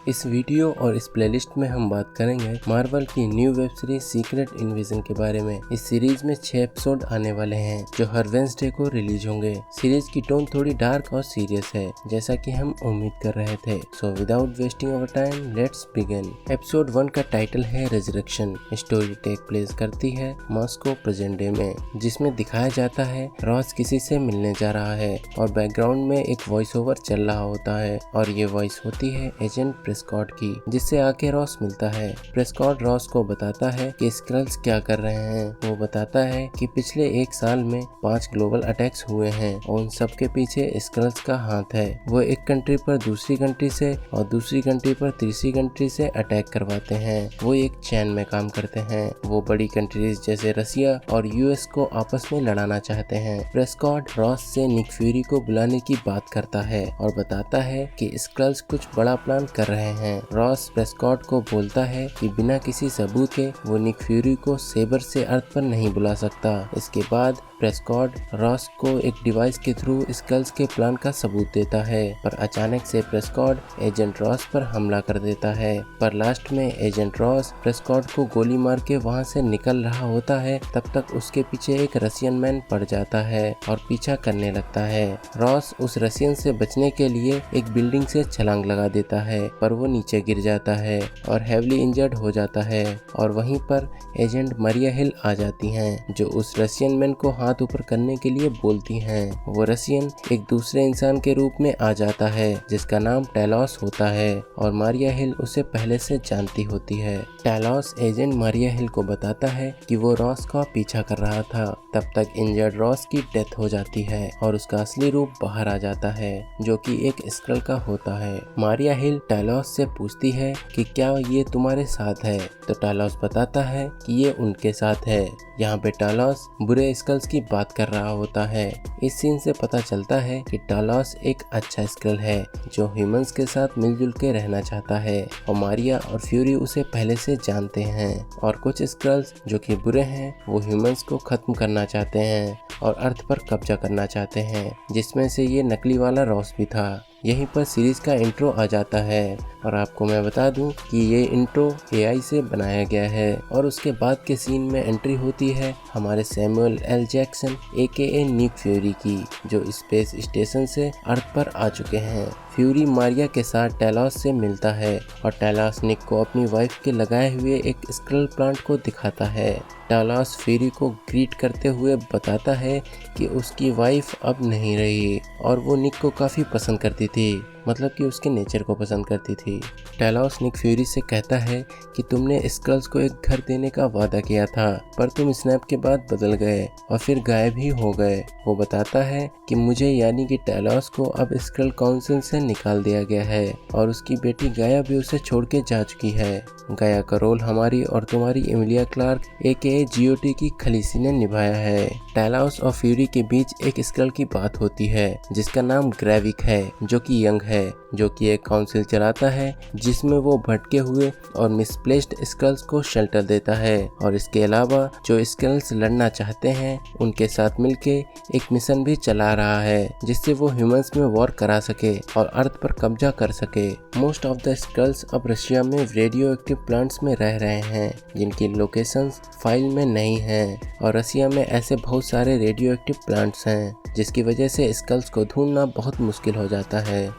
इस वीडियो और इस प्लेलिस्ट में हम बात करेंगे मार्वल की new web series secret invasion के बारे में। इस सीरीज में 6 एपिसोड आने वाले हैं जो हर वेडनेसडे को रिलीज होंगे। सीरीज की टोन थोड़ी डार्क और सीरियस है जैसा कि हम उम्मीद कर रहे थे। So without wasting our time let's begin. Episode 1 का टाइटल है रेजरेक्शन। स्टोरी टेक प्लेस करती है मॉस्को प्रेजेंट डे में, जिसमें दिखाया जाता है रॉस किसी से मिलने जा रहा है और बैकग्राउंड में एक वॉइस ओवर चल रहा होता है और ये वॉइस होती है एजेंट प्रेस्कॉट की, जिससे आके रॉस मिलता है। प्रेस्कॉट रॉस को बताता है कि स्क्रल्स क्या कर रहे हैं। वो बताता है कि पिछले 1 साल में 5 ग्लोबल अटैक्स हुए हैं और उन सब के पीछे स्क्रल्स का हाथ है। वो एक कंट्री पर दूसरी कंट्री से और दूसरी कंट्री पर तीसरी कंट्री से अटैक करवाते हैं। वो एक चैन में काम करते हैं। वो बड़ी कंट्रीज जैसे रसिया और यूएस को आपस में लड़ाना चाहते हैं। प्रेस्कॉट रॉस से निक फ्यूरी को बुलाने की बात करता है और बताता है कि स्क्रल्स कुछ बड़ा प्लान कर रहे हैं। रॉस प्रेस्कॉट को बोलता है कि बिना किसी सबूत के वो निक फ्यूरी को सेबर से अर्थ पर नहीं बुला सकता। इसके बाद प्रेस्कॉट रॉस को एक डिवाइस के थ्रू स्क्रल्स के प्लान का सबूत देता है, पर अचानक से प्रेस्कॉट एजेंट रॉस पर हमला कर देता है। पर लास्ट में एजेंट रॉस प्रेस्कॉट को गोली मार के वहाँ से निकल रहा होता है, तब तक उसके पीछे एक रशियन मैन पड़ जाता है और पीछा करने लगता है। रॉस उस रशियन से बचने के लिए एक बिल्डिंग से छलांग लगा देता है, पर वो नीचे गिर जाता है और हेवली इंजर्ड हो जाता है। और वहीं पर एजेंट मरिया हिल आ जाती हैं, जो उस रशियन मैन को हाथ ऊपर करने के लिए बोलती हैं। वो रशियन एक दूसरे इंसान के रूप में आ जाता है जिसका नाम टैलोस होता है और मारिया हिल उसे पहले से जानती होती है। टैलोस एजेंट मारिया हिल को बताता है कि वो रॉस का पीछा कर रहा था। तब तक इंजर्ड रॉस की डेथ हो जाती है और उसका असली रूप बाहर आ जाता है, जो कि एक स्क्रल का होता है। मारिया हिल टैलोस से पूछती है कि क्या ये तुम्हारे साथ है, तो टैलोस बताता है कि ये उनके साथ है। यहाँ पे टैलोस बुरे स्क्रल्स की बात कर रहा होता है। इस सीन से पता चलता है कि टैलोस एक अच्छा स्क्रल है जो ह्यूमंस के साथ मिलजुल के रहना चाहता है और मारिया और फ्यूरी उसे पहले से जानते हैं। और कुछ स्क्रल्स जो कि बुरे हैं वो ह्यूमंस को खत्म करना चाहते हैं और अर्थ पर कब्जा करना चाहते हैं, जिसमें से ये नकली वाला रॉस भी था। यहीं पर सीरीज का इंट्रो आ जाता है और आपको मैं बता दूं कि ये इंट्रो एआई से बनाया गया है। और उसके बाद के सीन में एंट्री होती है हमारे Samuel L Jackson AKA Nick Fury की, जो स्पेस स्टेशन से अर्थ पर आ चुके हैं। फ्यूरी मारिया के साथ टैलोस से मिलता है और टैलोस निक को अपनी वाइफ के लगाए हुए एक स्क्रल प्लांट को दिखाता है। टैलोस फ्यूरी को ग्रीट करते हुए बताता है कि उसकी वाइफ अब नहीं रही और वो निक को काफ़ी पसंद करती थी, मतलब कि उसके नेचर को पसंद करती थी। टैलोस निक फ्यूरी से कहता है कि तुमने स्क्रल्स को एक घर देने का वादा किया था, पर तुम स्नैप के बाद बदल गए और फिर गायब ही हो गए। वो बताता है कि मुझे यानी कि टैलोस को अब स्क्रल काउंसिल से निकाल दिया गया है और उसकी बेटी गाया भी उसे छोड़ के जा चुकी है। गाया का रोल हमारी और तुम्हारी एमिलिया क्लार्क AKA GOT की खलीसी ने निभाया है। टैलोस और फ्यूरी के बीच एक स्क्रल की बात होती है जिसका नाम ग्रेविक है, जो कि यंग है, जो कि एक काउंसिल चलाता है जिसमें वो भटके हुए और मिसप्लेस्ड स्क्रल्स को शेल्टर देता है। और इसके अलावा जो स्क्रल्स लड़ना चाहते हैं उनके साथ मिलके एक मिशन भी चला रहा है जिससे वो ह्यूमंस में वॉर करा सके और अर्थ पर कब्जा कर सके। मोस्ट ऑफ द स्क्रल्स अब रशिया में रेडियो एक्टिव प्लांट्स में रह रहे हैं जिनकी लोकेशंस फाइल में नहीं हैं और रसिया में ऐसे बहुत सारे रेडियो एक्टिव प्लांट्स हैं जिसकी वजह से स्क्रल्स को ढूंढना बहुत मुश्किल हो जाता है।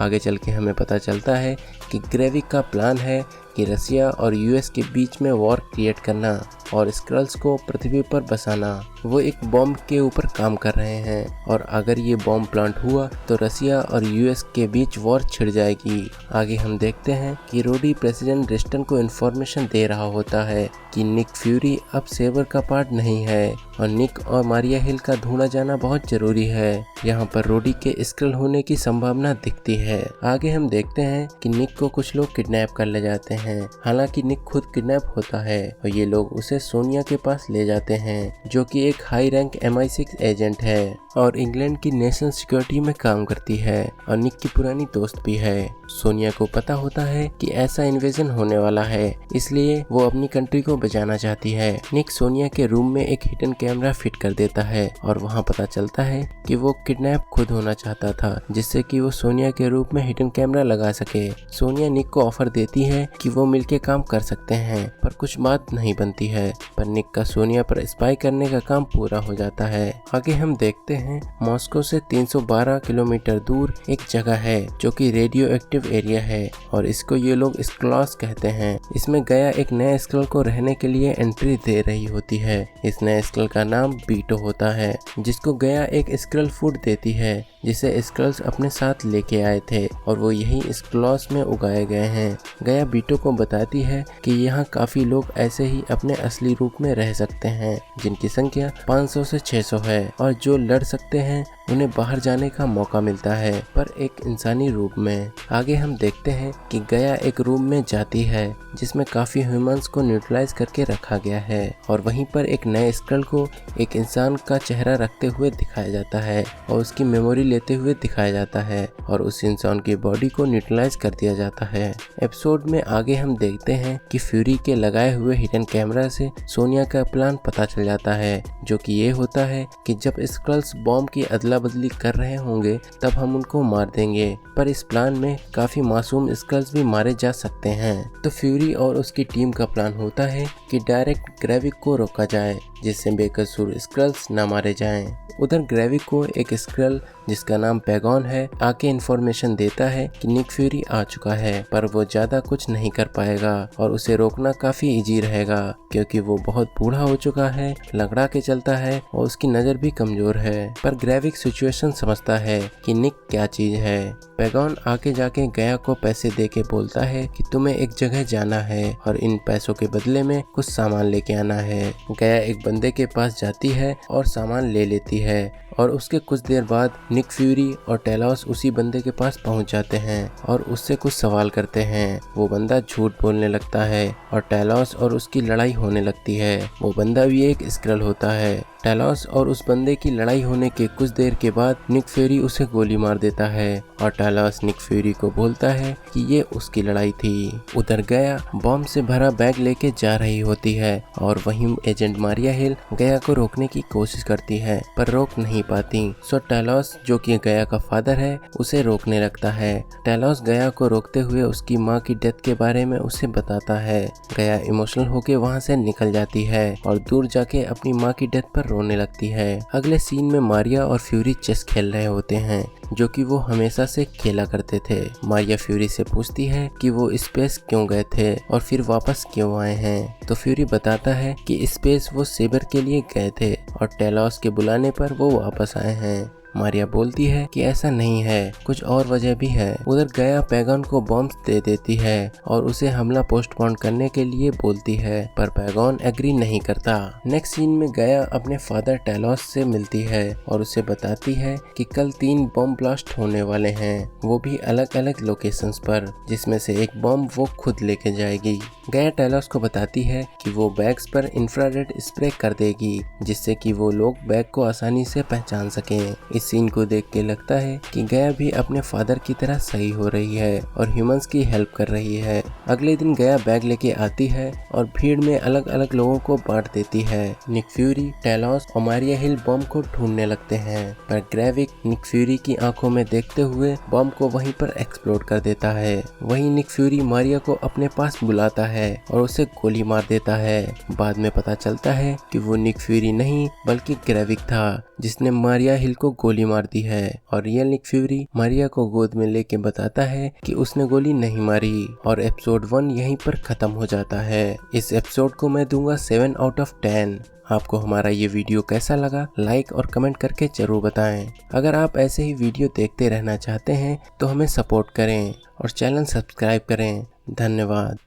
आगे चल के हमें पता चलता है कि ग्रेविक का प्लान है कि रसिया और यूएस के बीच में वॉर क्रिएट करना और स्क्रल्स को पृथ्वी पर बसाना। वो एक बॉम्ब के ऊपर काम कर रहे हैं और अगर ये बॉम्ब प्लांट हुआ तो रसिया और यूएस के बीच वॉर छिड़ जाएगी। आगे हम देखते हैं कि रोडी प्रेसिडेंट रेस्टन को इन्फॉर्मेशन दे रहा होता है कि निक फ्यूरी अब सेबर का पार्ट नहीं है और निक और मारिया हिल का ढूंढा जाना बहुत जरूरी है। यहाँ पर रोडी के स्क्रल होने की संभावना दिखती है। आगे हम देखते हैं कि निक को कुछ लोग किडनैप कर ले जाते हैं हैं। हालांकि निक खुद किडनैप होता है और ये लोग उसे सोनिया के पास ले जाते हैं, जो कि एक हाई रैंक MI6 एजेंट है और इंग्लैंड की नेशनल सिक्योरिटी में काम करती है और निक की पुरानी दोस्त भी है। सोनिया को पता होता है कि ऐसा इन्वेजन होने वाला है, इसलिए वो अपनी कंट्री को बचाना चाहती है। निक सोनिया के रूम में एक हिडन कैमरा फिट कर देता है और वहाँ पता चलता है कि वो किडनैप खुद होना चाहता था, जिससे कि वो सोनिया के रूप में हिडन कैमरा लगा सके। सोनिया निक को ऑफर देती है कि वो मिलके काम कर सकते हैं, पर कुछ बात नहीं बनती है। पर निक का सोनिया पर स्पाई करने का काम पूरा हो जाता है। आगे हम देखते हैं मॉस्को से 312 किलोमीटर दूर एक जगह है जो कि रेडियो एक्टिव एरिया है और इसको ये लोग स्क्लॉस कहते हैं। इसमें गया एक नए स्कल को रहने के लिए एंट्री दे रही होती है। इस नए स्कल का नाम बीटो होता है, जिसको गया एक स्क्रल फूड देती है जिसे स्क्रल्स अपने साथ लेके आए थे और वो यही स्क्लॉस में उगाए गए हैं। गया बीटो को बताती है कि यहाँ काफी लोग ऐसे ही अपने असली रूप में रह सकते हैं, जिनकी संख्या 500 से 600 है और जो लड़ सकते हैं उन्हें बाहर जाने का मौका मिलता है, पर एक इंसानी रूप में। आगे हम देखते हैं कि गया एक रूम में जाती है जिसमें काफी ह्यूमंस को न्यूट्रलाइज करके रखा गया है और वहीं पर एक नए स्क्रल को एक इंसान का चेहरा रखते हुए दिखाया जाता है और उसकी मेमोरी लेते हुए दिखाया जाता है और उस इंसान की बॉडी को न्यूट्रलाइज कर दिया जाता है। एपिसोड में आगे हम देखते हैं कि फ्यूरी के लगाए हुए हिडन कैमरा से सोनिया का प्लान पता चल जाता है, जो कि ये होता है कि जब स्क्रल्स बॉम्ब की अदला बदली कर रहे होंगे तब हम उनको मार देंगे, पर इस प्लान में काफी मासूम स्क्रल्स भी मारे जा सकते हैं। तो फ्यूरी और उसकी टीम का प्लान होता है कि डायरेक्ट ग्रेविक को रोका जाए जिससे बेकसूर स्क्रल्स न मारे जाएं। उधर ग्रेविक को एक स्क्रल जिसका नाम पैगॉन है आके इन्फॉर्मेशन देता है कि निक फ्यूरी आ चुका है, पर वो ज्यादा कुछ नहीं कर पाएगा और उसे रोकना काफी इजी रहेगा क्योंकि वो बहुत बूढ़ा हो चुका है, लंगड़ा के चलता है और उसकी नजर भी कमजोर है। पर ग्रेविक सिचुएशन समझता है कि निक क्या चीज है। पैगॉन आके जाके गया को पैसे दे के बोलता है कि तुम्हें एक जगह जाना है और इन पैसों के बदले में कुछ सामान लेके आना है। गया एक बंदे के पास जाती है और सामान ले लेती है और उसके कुछ देर बाद निक फ्यूरी और टेलॉस उसी बंदे के पास पहुंच जाते हैं और उससे कुछ सवाल करते हैं। वो बंदा झूठ बोलने लगता है और टेलॉस और उसकी लड़ाई होने लगती है। वो बंदा भी एक स्क्रल होता है। टेलॉस और उस बंदे की लड़ाई होने के कुछ देर के बाद निक फ्यूरी उसे गोली मार देता है और टेलॉस निक फ्यूरी को बोलता है कि ये उसकी लड़ाई थी। उधर गया बॉम्ब से भरा बैग लेके जा रही होती है और वहीं एजेंट मारिया हिल गया को रोकने की कोशिश करती है पर रोक नहीं पाती। सो टेलॉस जो कि गया का फादर है उसे रोकने लगता है। टेलॉस गया को रोकते हुए उसकी माँ की डेथ के बारे में उसे बताता है। गया इमोशनल होके वहाँ से निकल जाती है और दूर जाके अपनी माँ की डेथ पर रोने लगती है। अगले सीन में मारिया और फ्यूरी चेस खेल रहे होते हैं जो कि वो हमेशा से खेला करते थे। मारिया फ्यूरी से पूछती है कि वो स्पेस क्यों गए थे और फिर वापस क्यों आए हैं। तो फ्यूरी बताता है कि स्पेस वो सेबर के लिए गए थे और टेलॉस के बुलाने पर वो वापस आए हैं। मारिया बोलती है कि ऐसा नहीं है, कुछ और वजह भी है। उधर गया पैगॉन को बॉम्ब्स दे देती है और उसे हमला पोस्टपोन करने के लिए बोलती है, पर पैगॉन एग्री नहीं करता। नेक्स्ट सीन में गया अपने फादर टेलॉस से मिलती है और उसे बताती है कि कल 3 बॉम्ब ब्लास्ट होने वाले हैं, वो भी अलग अलग लोकेशंस पर, जिसमें से एक बॉम्ब वो खुद लेके जाएगी। गया टेलॉस को बताती है कि वो बैग्स पर इंफ्रारेड स्प्रे कर देगी जिससे कि वो लोग बैग को आसानी से पहचान सकें। इस सीन को देख के लगता है कि गया भी अपने फादर की तरह सही हो रही है और ह्यूमंस की हेल्प कर रही है। अगले दिन गया बैग लेके आती है और भीड़ में अलग अलग लोगों को बांट देती है। निक फ्यूरी, टेलॉस और मारिया हिल बॉम्ब को ढूंढने लगते हैं, पर ग्रेविक निक फ्यूरी की आंखों में देखते हुए बॉम्ब को वहीं पर एक्सप्लोड कर देता है। वहीं निक फ्यूरी मारिया को अपने पास बुलाता है और उसे गोली मार देता है। बाद में पता चलता है कि वो निक फ्यूरी नहीं बल्कि ग्रेविक था जिसने मारिया हिल को गोली मार दी है और रियल निक फ्यूरी मारिया को गोद में लेके बताता है कि उसने गोली नहीं मारी और एपिसोड 1 यहीं पर खत्म हो जाता है। इस एपिसोड को मैं दूंगा 7 आउट ऑफ 10। आपको हमारा ये वीडियो कैसा लगा लाइक और कमेंट करके जरूर बताएं। अगर आप ऐसे ही वीडियो देखते रहना चाहते हैं तो हमें सपोर्ट करें और चैनल सब्सक्राइब करें। धन्यवाद।